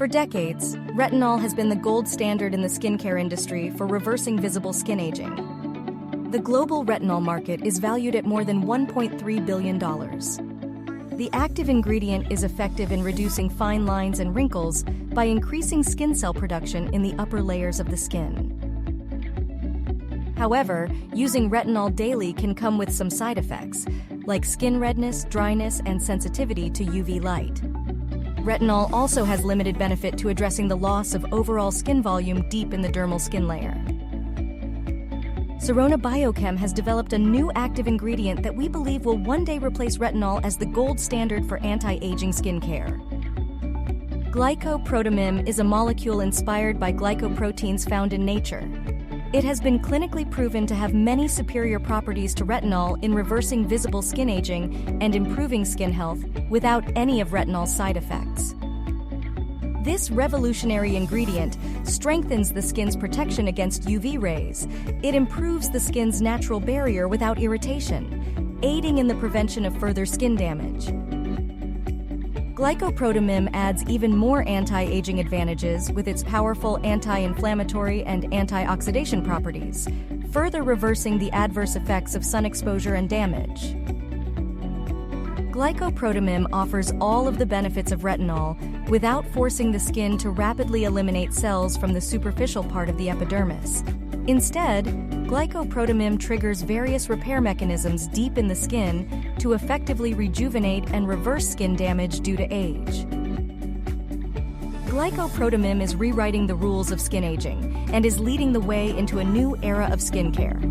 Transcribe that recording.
For decades, retinol has been the gold standard in the skincare industry for reversing visible skin aging. The global retinol market is valued at more than $1.3 billion. The active ingredient is effective in reducing fine lines and wrinkles by increasing skin cell production in the upper layers of the skin. However, using retinol daily can come with some side effects, like skin redness, dryness, and sensitivity to UV light. Retinol also has limited benefit to addressing the loss of overall skin volume deep in the dermal skin layer. Sirona Biochem has developed a new active ingredient that we believe will one day replace retinol as the gold standard for anti-aging skincare. GlycoProteMim is a molecule inspired by glycoproteins found in nature. It has been clinically proven to have many superior properties to retinol in reversing visible skin aging and improving skin health without any of retinol's side effects. This revolutionary ingredient strengthens the skin's protection against UV rays. It improves the skin's natural barrier without irritation, aiding in the prevention of further skin damage. GlycoProteMim adds even more anti-aging advantages with its powerful anti-inflammatory and antioxidant properties, further reversing the adverse effects of sun exposure and damage. GlycoProteMim offers all of the benefits of retinol without forcing the skin to rapidly eliminate cells from the superficial part of the epidermis. Instead, GlycoProteMim triggers various repair mechanisms deep in the skin to effectively rejuvenate and reverse skin damage due to age. GlycoProteMim is rewriting the rules of skin aging and is leading the way into a new era of skincare.